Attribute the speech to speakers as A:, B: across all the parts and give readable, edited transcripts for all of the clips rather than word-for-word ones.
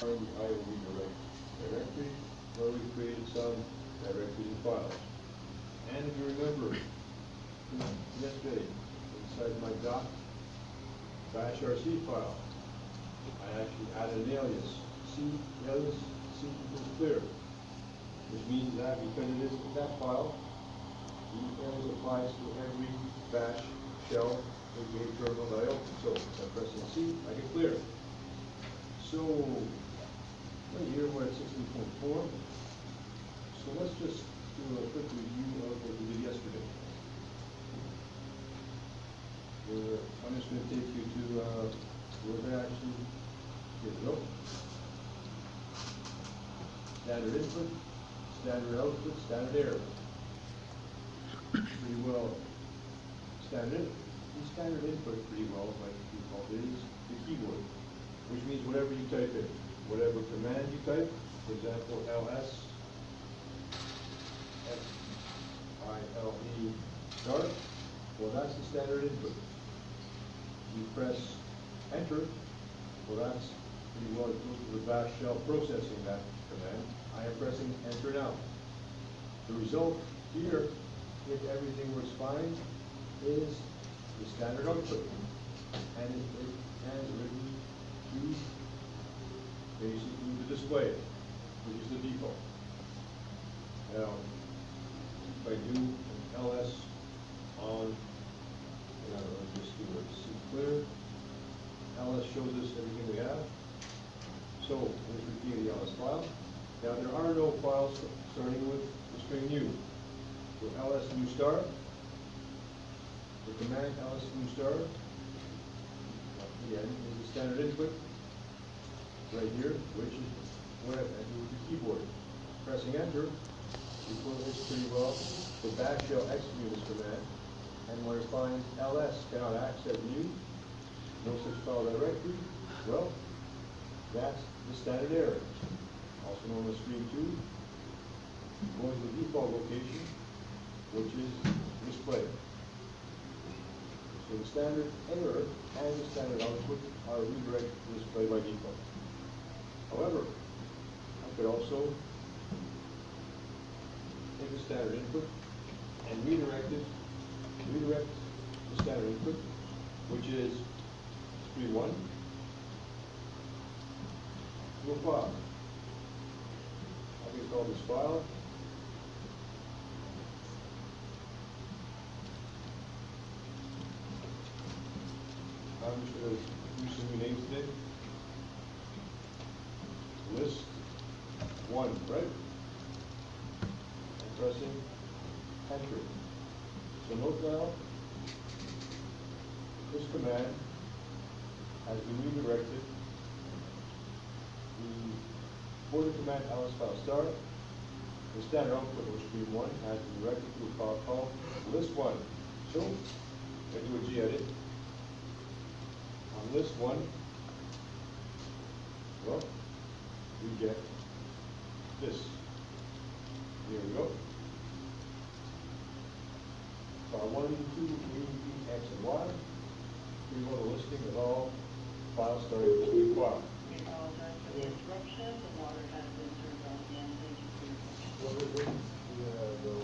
A: find the IO redirect directory where we created some directories and files. And if you remember, yesterday, inside my doc bash RC file, I actually added an alias, C alias C equals clear, which means that because it is that file, the alias applies to every bash shell AKA terminal that I open. So if I'm pressing C, I get clear. So right here we're at 16.4. So let's just do a quick review of what we did yesterday. I'm just going to take you to where they actually, here we go. Standard input, standard output, standard error. Pretty well. Standard input pretty well by default is the keyboard, which means whatever you type in, whatever command you type, for example, ls, file start, well that's the standard input. You press enter, well that's pretty well equal to the bash shell processing that command. I am pressing enter now. The result here, if everything works fine, is the standard output, and it has written to basically the display, which is the default. Now, if I do an ls on, just do a C clear, ls shows us everything we have. So let's repeat the ls file. Now there are no files starting with the string new. So ls new star, the command ls new star, again, is the standard input right here, which is what I do with the keyboard. Pressing enter, you put this pretty well. The bash shell execute this command, and where it finds ls cannot access new, no such file directory, well, that's the standard error, also known as stream 2, going to the default location, which is display. So the standard error and the standard output are redirected to display by default. However, I could also take the standard input and redirect the standard input, which is stream 1, to a file. I can call this file I'm just going to use some new names today. List 1, right? And pressing enter. So note now, this command has been redirected. For the command ls file start, the standard output of stream 1 has been directed to a file called list1. So I do a gedit. On list 1, well, we get this. Here we go. File 1, 2, 3, X, and Y. We want a listing of all files starting with this new file.
B: We apologize for the interruption. The water has been turned on again. Thank you for your patience.
C: What did the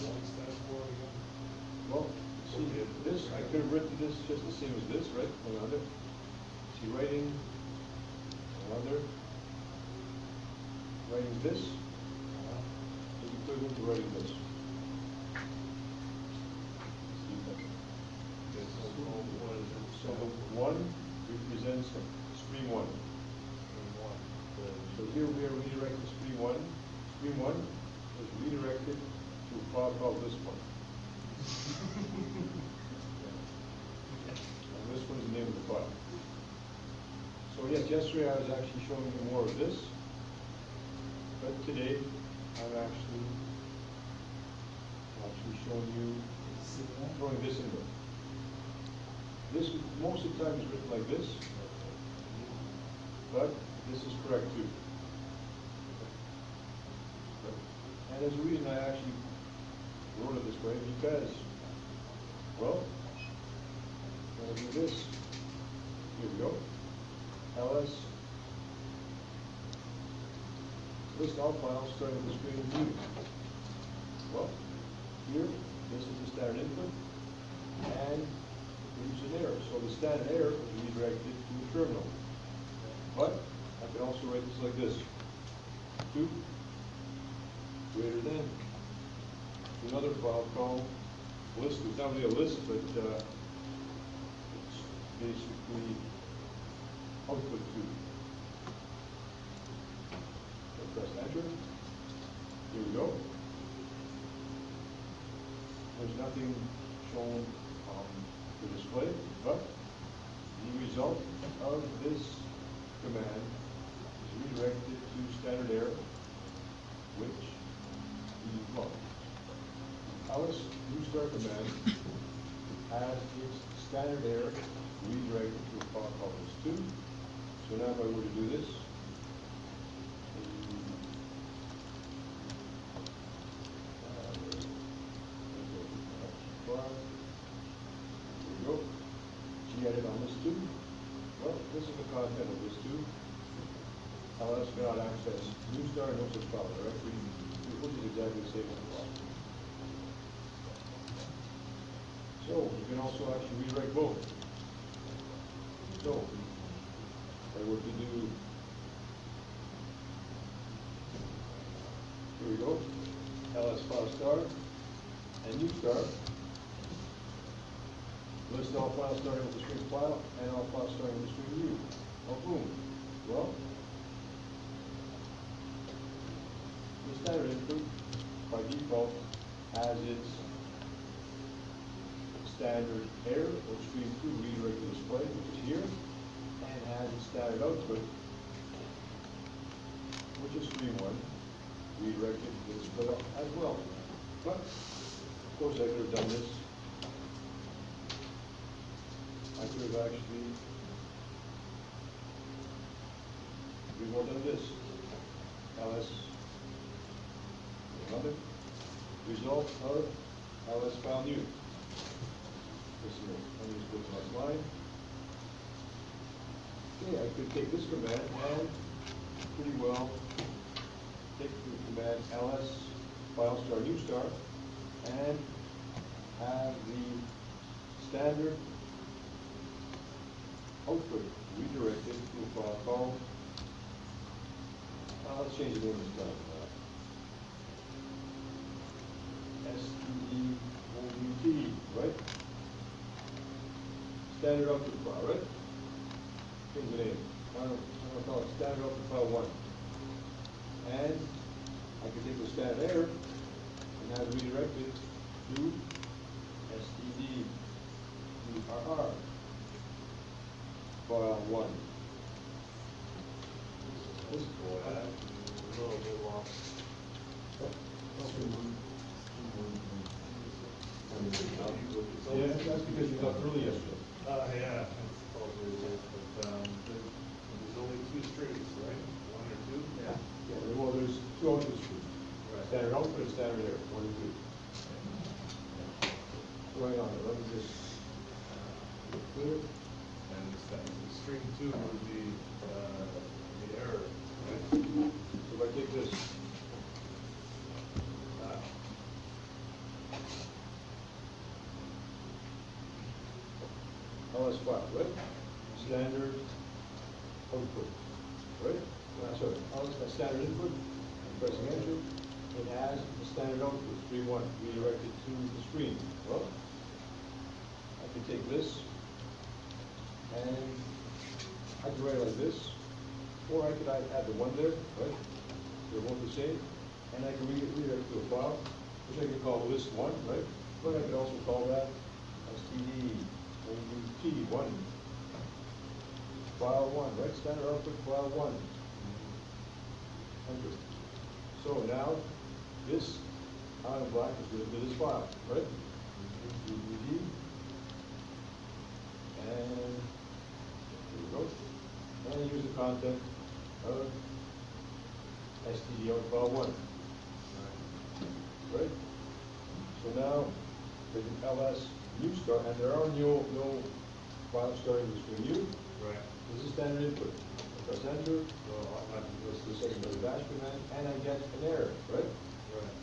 C: one stand for again?
A: Well, see, this, I could have written this just the same as this, right? Another. See, writing this is equivalent to writing this. So the 1 represents stream 1. So here we are redirecting stream 1. Stream 1 is redirected to a file called this one. And this one is the name of the file. So yes, yesterday I was actually showing you more of this, but today I'm actually showing you throwing this in there. This most of the time is written like this, but this is correct too. And there's a reason I actually wrote it this way, because, well, when I do this, here we go, ls list all files starting with the stream view. Well, here, this is the standard input, and produce an error. So the standard error is redirected to the terminal. But I can also write this like this: 2 greater than another file called list. It's not really a list, but it's basically output 2. So press enter. Here we go. There's nothing shown on the display, but the result of this command is redirected to standard error, which is wrong. Alice restart command has its standard error redirected to a file called list2. So now if I were to do this, here we go. Gedit on list2. Well, this is the content of list2. LS cannot access new star, no such file directory, which is exactly the same as the file. So you can also actually rewrite both. So if I were to do, here we go, ls file star and new star. List all files starting with the string file and all files starting with the string view. Oh, boom. Well, the standard input by default has its standard error or stream 2 redirect to display, which is here, and has its standard output, which is stream 1, redirected to display as well. But, of course, I could have done this. I could have actually done this. ls another result of ls file new. This is let me just go to my slide. Okay, I could take this command and pretty well take the command ls file star new star and have the standard output redirected to a file called, let's change the name this time, stdout, right? Standard output file, right? Change the name. I'm going to call it standard output file 1. And I can take the standard error and have it redirected to stderr file 1.
C: This is cool, a little bit long.
A: Yeah, that's because you got early yesterday.
C: Yeah, that's probably it, but, there's only 2 strings, right? 1 or 2?
A: Yeah, well, there's 2 output streams.
C: Right.
A: Standard output and standard error, 1 and 2. Right on it, let me just clear.
C: And the string 2 would be, the error, right?
A: So if I take this, ls file, right? Standard output, right? Sorry, ls standard input, I'm pressing enter. It has the standard output, stream 1, redirected to the stream. Well, I can take this and I can write it like this, or I could add the 1 there, right? They're both the same, and I can redirect to a file, which I can call list1, right? But I could also call that stdout1, file 1, right? Standard output file 1. Enter. So now, this out of black is going to be this file, right? DVD. And here we go. And use the content of stdout file 1. Right? So now, there's an ls new star, and there are no files starting with string u.
C: Right.
A: This is standard input. press enter,
C: So automatically goes
A: the
C: to
A: second
C: stream
A: to the
C: two.
A: dash command, and I get an error, right?
C: Right,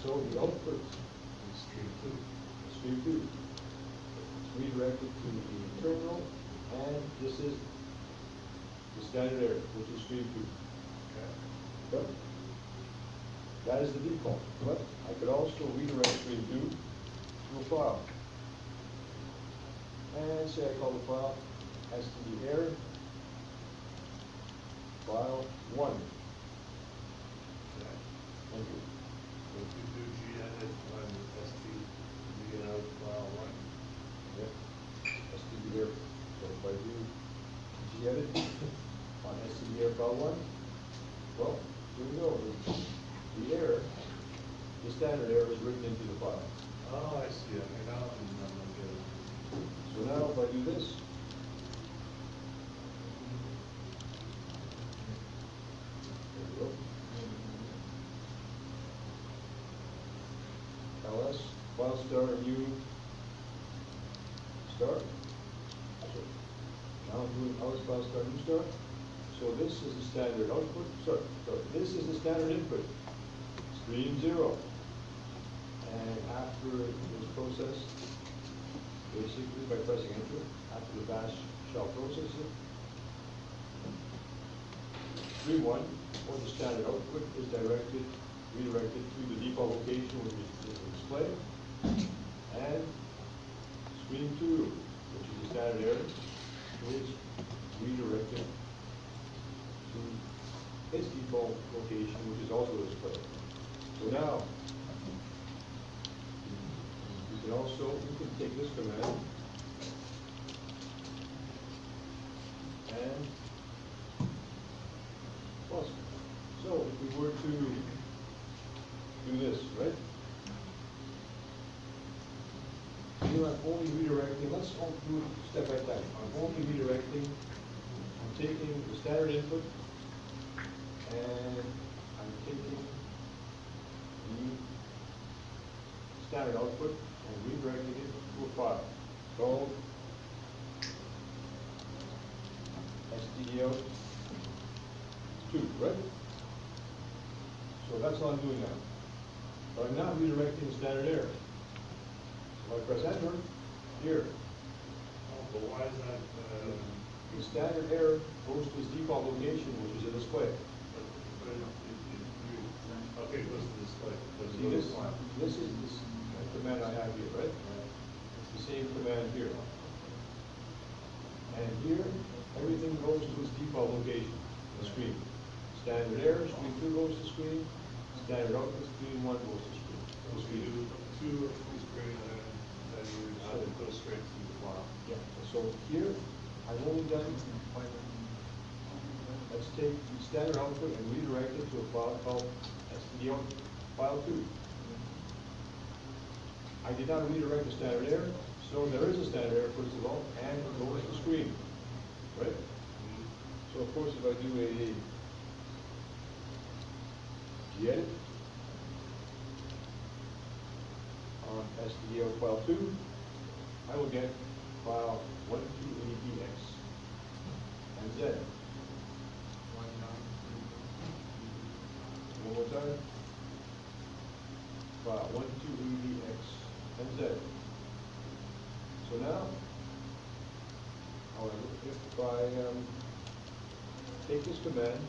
A: So the output
C: and stream two.
A: is stream two. It's redirected to the terminal, and this is the standard error, which is stream two.
C: Okay.
A: But that is the default, but I could also redirect stream two to a file. And say I call the file std error file one.
C: Okay.
A: Enter.
C: So if you do gedit on std out file one,
A: Yep. std error. So if I do gedit on std error file one, well, here we go. The error, the standard error is written into the file.
C: oh, I see, okay, now I'm good.
A: So now if I do this, there we go. ls, file star, new, start. So now I'm doing ls file star, new start. So this is the standard output, sorry, this is the standard input, stream zero. And after it is processed, basically by pressing enter, after the bash shall process it, stream one, or the standard output, is redirected to the default location which is the display. And stream two, which is the standard error, is redirected to its default location, which is also the display. So now, you can take this command and pause. So if we were to do this, right? Here I'm only redirecting, let's all do it step by step. I'm only redirecting, I'm taking the standard input and I'm taking the standard output and redirecting it to a file called stdout2, right? So that's all I'm doing now. But I'm not redirecting the standard error. So if I press enter, here,
C: Oh, but why is that,
A: the standard error goes to its default location, which is a display.
C: okay, it goes to display, does it
A: See
C: go to
A: this?
C: file?
A: This is this command I have here, right? It's the same command here. And here, everything goes to its default location, the screen. Standard error, stream two goes to screen. Standard output, stream one goes to screen.
C: So we do two of the screen and then you it goes straight to the file.
A: Yeah. So here, I've only done, let's take the standard output and redirect it to a file called stdout file two. I did not redirect the standard error, so there is a standard error first of all, and it goes to screen, right? So of course, if I do a gedit on stdout file two, I will get file 128bx and z. One more time. File 128bx and z. So now, however, if I take this command,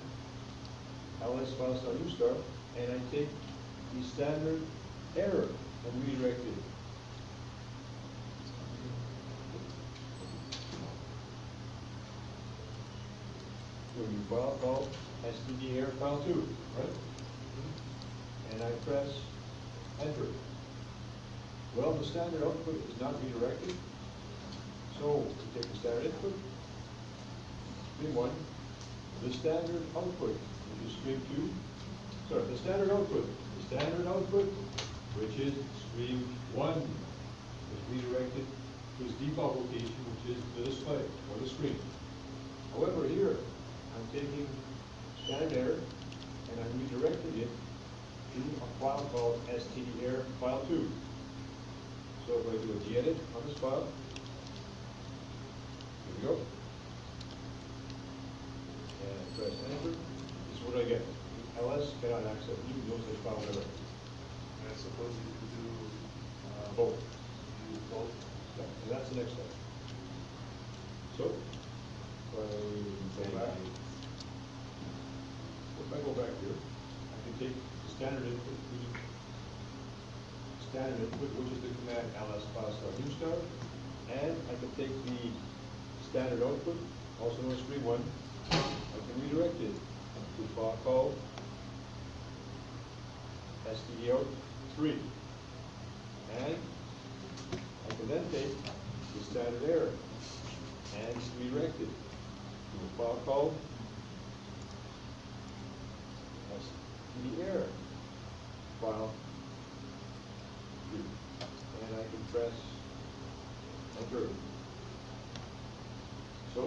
A: ls file star new start, and I take the standard error and redirect it. To a new file called std error file 2, right? And I press enter. Well, the standard output is not redirected, so we take the standard input, stream 1, the standard output, which is stream 2, sorry, the standard output, which is stream 1, is redirected to its default location, which is the display, or the screen. However, here, I'm taking standard error, and I'm redirecting it to a file called stderr file 2. So if I do a gedit on this file, here we go. access, you can use this file, whatever.
C: And I suppose you could do,
A: Both.
C: use both.
A: Yeah, and that's the next step. So, if I go back, if I go back here, I can take the standard input, which is the command ls file start new start, and I can take the standard output, also known as stream one, I can redirect it to a file called std out 3. And I can then take the standard error and redirect it to a file called std error file 3. And I can press enter. So,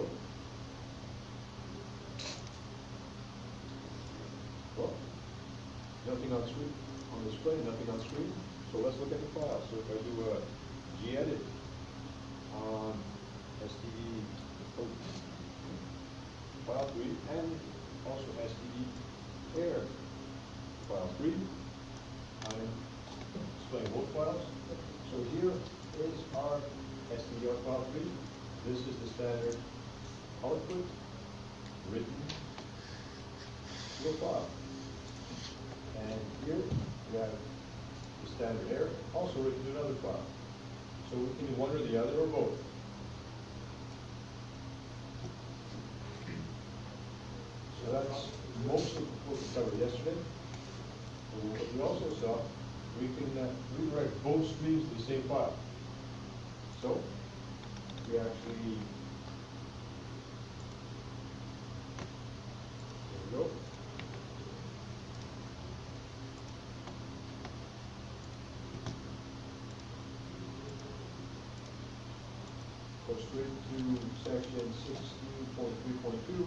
A: well, nothing on screen, on display, nothing on screen. So let's look at the file. So if I do a gedit on std file 3 and also std error file 3, I'm displaying both files. So here is our std out file 3. This is the standard output written to a file. And here we have the standard error, also written to another file. So we can do one or the other or both. So that's most of what we covered yesterday. And what we also saw, we can redirect both streams to the same file. So we actually, there we go. Go straight to section 16.3.2.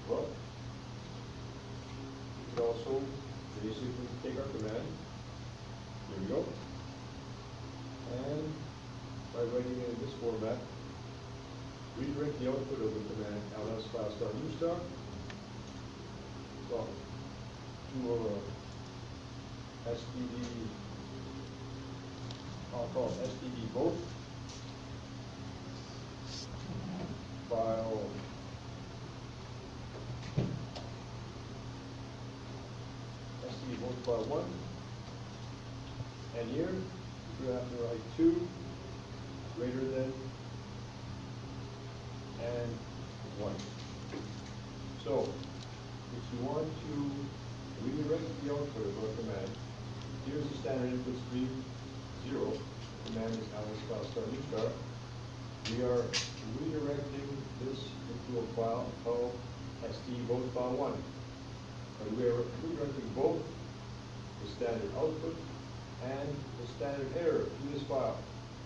A: Well, we could also basically take our command. Here we go. And by writing it in this format, redirect the output of the command ls file start new start. Well, to std, I'll call it std both file std both file 1, and here you have to write 2 greater than and 1. So if you want to redirect the output of our command, here's the standard input stream 0. Command is ls file start new start. We are redirecting this into a file called std both file 1. And we are redirecting both the standard output and the standard error to this file.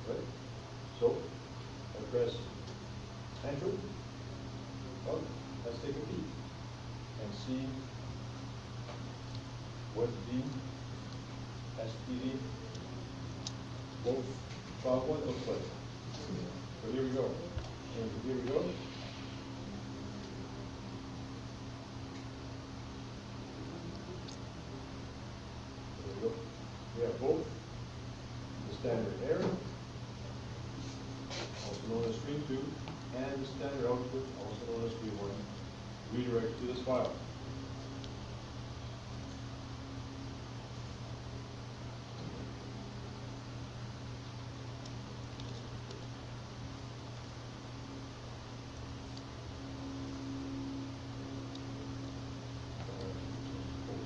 A: Right? So I press enter. Well, let's take a peek and see what the std both file 1 looks like. So here we go. And here we go. There we go. We have both the standard error, also known as stream 2, and the standard output, also known as stream 1, redirected to this file.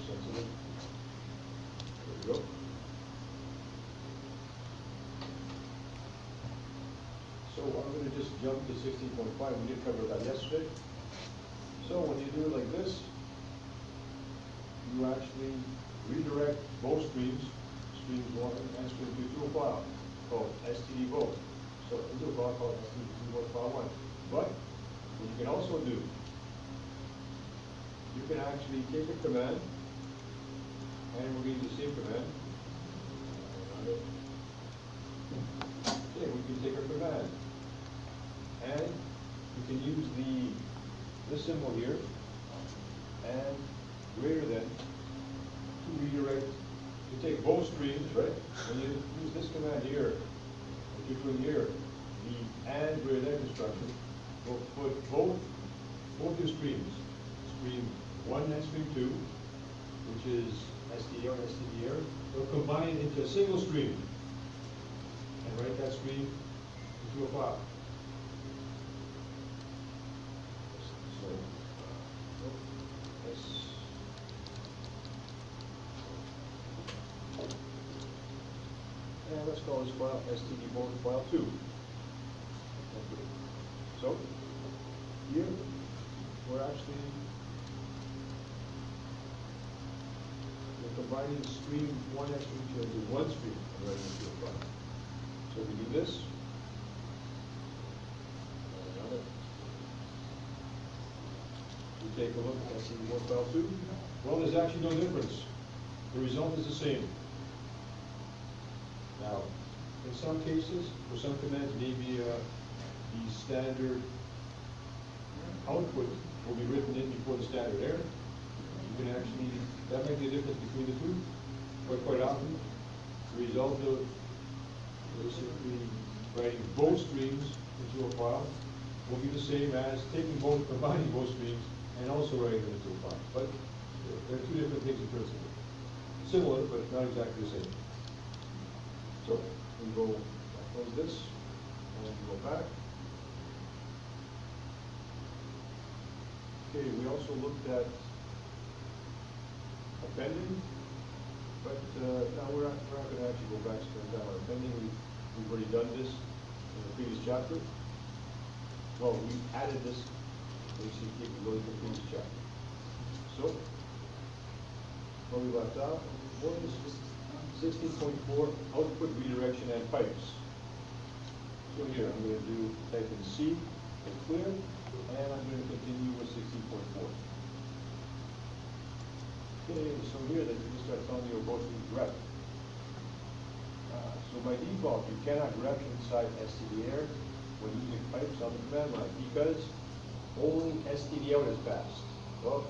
A: Sensitive. There we go. So I'm going to just jump to 16.5. We did cover that yesterday. So when you do it like this, you actually redirect both streams, streams 1 and stream 2, to a file called std both. So into a file called std both file 1. But what you can also do, you can actually take a command, and we're going to use the same command. Okay, we can take our command, and we can use this symbol here, and greater than, and then we can use the standard output, which is the standard error, file 2. redirect, you take both streams, right? When you use this command here, what you're doing here, the and greater than construction, will put both your streams, stream 1 and stream 2, which is SDR and SDR, they'll combine into a single stream and write that stream into a file. So, this. And let's call this file STD bulk file 2. So, here, we're actually combining stream 1 and stream 2 into one stream and writing it to a file. So we do this. And another. We take a look at STD bulk file 2. Well, there's actually no difference. The result is the same. Now, in some cases, for some commands, maybe the standard output will be written in before the standard error. You can actually, that might be the difference between the two, but quite often, the result of basically writing both streams into a file will be the same as taking both, combining both streams, and also writing them into a file. But they're two different things in principle. Similar, but not exactly the same. So, we go, close this, and go back. Okay, we also looked at appending, but now we're not going to actually go back to spend time on appending. We've already done this in the previous chapter. Well, we added this AC capability to the previous chapter. So, where we left off, what is 16.4 output redirection and pipes. So here I'm going to do type in C and clear, and I'm going to continue with 16.4. Okay, so here that you start telling you about the grep. So by default, you cannot grep inside STD-air when using pipes on the command line because only STD out is passed. Well,